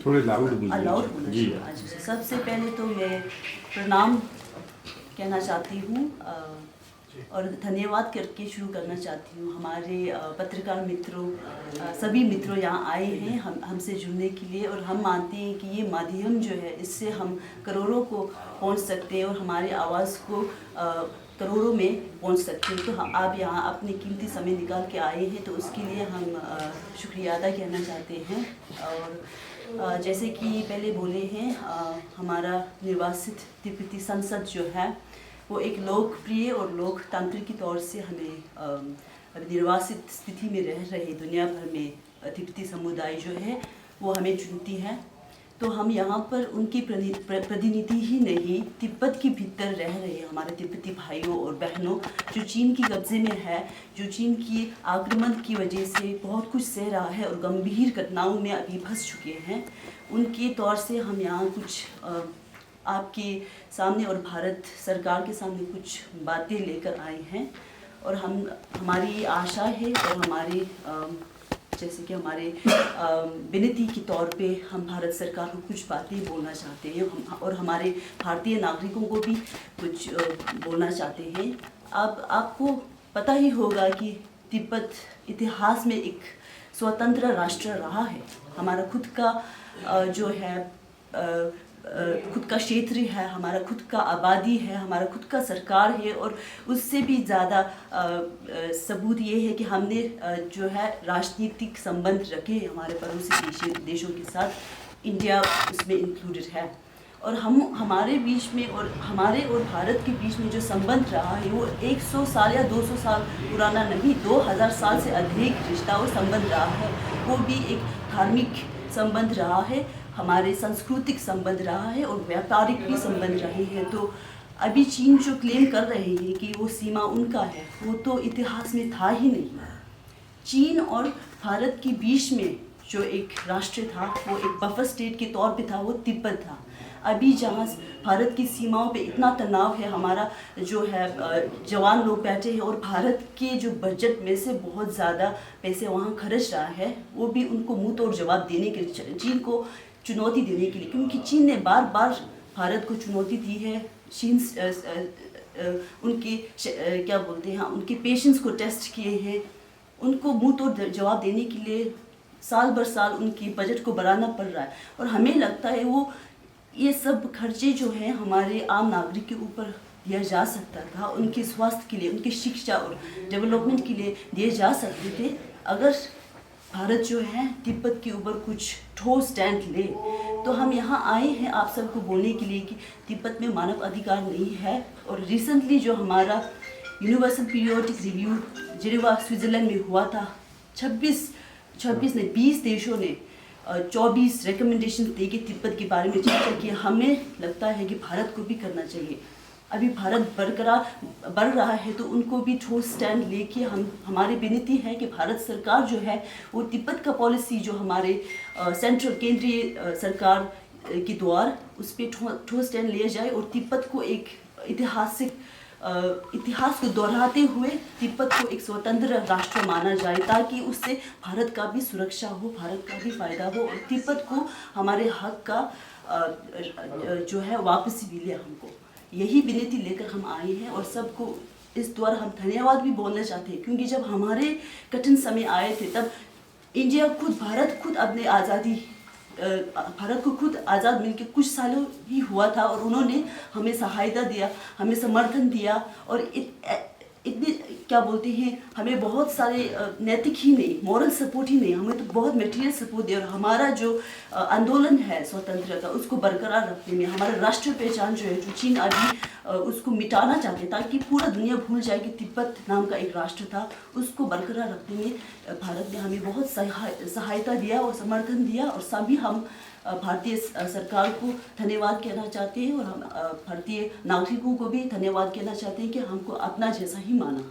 थोड़े लाउड बोलिए। अलाउड होना जी। चाहिए। अच्छा, सबसे पहले तो मैं प्रणाम कहना चाहती हूँ और धन्यवाद करके शुरू करना चाहती हूँ हमारे पत्रकार मित्रों, सभी मित्रों यहाँ आए हैं हमसे जुड़ने के लिए। और हम मानते हैं कि ये माध्यम जो है, इससे हम करोड़ों को पहुँच सकते हैं और हमारी आवाज़ को करोड़ों में पहुँच सकते हैं। तो आप यहाँ अपने कीमती समय निकाल के आए हैं, तो उसके लिए हम शुक्रिया अदा कहना चाहते हैं। और जैसे कि पहले बोले हैं, हमारा निर्वासित तिब्बती संसद जो है वो एक लोकप्रिय और लोकतांत्रिक के तौर से हमें निर्वासित स्थिति में रह रहे दुनिया भर में तिब्बती समुदाय जो है वो हमें चुनती है। तो हम यहाँ पर उनकी प्रतिनिधि ही नहीं, तिब्बत के भीतर रह रहे हमारे तिब्बती भाइयों और बहनों जो चीन की कब्जे में है, जो चीन की आक्रमण की वजह से बहुत कुछ सह रहा है और गंभीर घटनाओं में अभी फंस चुके हैं, उनके तौर से हम यहाँ कुछ आपके सामने और भारत सरकार के सामने कुछ बातें लेकर आए हैं। और हमारी आशा है और हमारे जैसे कि हमारे विनती के तौर पे हम भारत सरकार को कुछ बातें बोलना चाहते हैं और हमारे भारतीय नागरिकों को भी कुछ बोलना चाहते हैं। अब आपको पता ही होगा कि तिब्बत इतिहास में एक स्वतंत्र राष्ट्र रहा है। हमारा खुद का जो है खुद का क्षेत्र है, हमारा खुद का आबादी है, हमारा खुद का सरकार है। और उससे भी ज़्यादा सबूत ये है कि हमने जो है राजनीतिक संबंध रखे हमारे पड़ोसी देशों के साथ, इंडिया उसमें इंक्लूडेड है। और हमारे बीच में और हमारे और भारत के बीच में जो संबंध रहा है वो 100 साल या 200 साल पुराना नहीं, 2000 साल से अधिक रिश्ता और संबंध रहा है। वो भी एक धार्मिक संबंध रहा है, हमारे सांस्कृतिक संबंध रहा है और व्यापारिक भी संबंध रहे हैं। तो अभी चीन जो क्लेम कर रहे हैं कि वो सीमा उनका है, वो तो इतिहास में था ही नहीं। चीन और भारत के बीच में जो एक राष्ट्र था वो एक बफर स्टेट के तौर पे था, वो तिब्बत था। अभी जहाँ भारत की सीमाओं पे इतना तनाव है, हमारा जो है जवान लोग बैठे हैं और भारत के जो बजट में से बहुत ज़्यादा पैसे वहाँ खर्च रहा है, वो भी उनको मुंह तोड़ जवाब देने के लिए, चीन को चुनौती देने के लिए, क्योंकि चीन ने बार बार भारत को चुनौती दी है। चीन उनके क्या बोलते हैं, उनके पेशेंस को टेस्ट किए हैं, उनको मुंह तोड़ जवाब देने के लिए साल भर साल उनकी बजट को बढ़ाना पड़ रहा है। और हमें लगता है वो ये सब खर्चे जो हैं हमारे आम नागरिक के ऊपर दिया जा सकता था, उनके स्वास्थ्य के लिए, उनकी शिक्षा और डेवलपमेंट के लिए दिए जा सकते थे, अगर भारत जो है तिब्बत के ऊपर कुछ ठोस स्टैंड ले। तो हम यहाँ आए हैं आप सबको बोलने के लिए कि तिब्बत में मानव अधिकार नहीं है। और रिसेंटली जो हमारा universal periodic review Geneva Switzerland में हुआ था, 20 देशों ने 24 रिकमेंडेशन दे के तिब्बत के बारे में चर्चा की। हमें लगता है कि भारत को भी करना चाहिए। अभी भारत बढ़ रहा है तो उनको भी ठोस स्टैंड लेके हमारी विनती है कि भारत सरकार जो है वो तिब्बत का पॉलिसी जो हमारे सेंट्रल केंद्रीय सरकार के द्वारा उस पर ठोस स्टैंड लिया जाए और तिब्बत को एक इतिहास को दोहराते हुए तिब्बत को एक स्वतंत्र राष्ट्र माना जाए, ताकि उससे भारत का भी सुरक्षा हो, भारत का भी फायदा हो और तिब्बत को हमारे हक का जो है वापसी मिले हमको। यही विनती लेकर हम आए हैं और सबको इस द्वारा हम धन्यवाद भी बोलना चाहते हैं, क्योंकि जब हमारे कठिन समय आए थे तब भारत खुद अपने आज़ादी, भारत को खुद आज़ाद मिलके कुछ सालों ही हुआ था और उन्होंने हमें सहायता दिया, हमें समर्थन दिया और इतने क्या बोलते हैं, हमें बहुत सारे नैतिक ही नहीं, मॉरल सपोर्ट ही नहीं, हमें तो बहुत मटेरियल सपोर्ट दिया। और हमारा जो आंदोलन है स्वतंत्रता का, उसको बरकरार रखने में, हमारा राष्ट्र पहचान जो है, जो चीन अभी उसको मिटाना चाहते ताकि पूरा दुनिया भूल जाए कि तिब्बत नाम का एक राष्ट्र था, उसको बरकरार रखने में भारत ने हमें बहुत सहायता दिया और समर्थन दिया। और सभी हम भारतीय सरकार को धन्यवाद कहना चाहते हैं और हम भारतीय नागरिकों को भी धन्यवाद कहना चाहते हैं कि हमको अपना जैसा ही माना।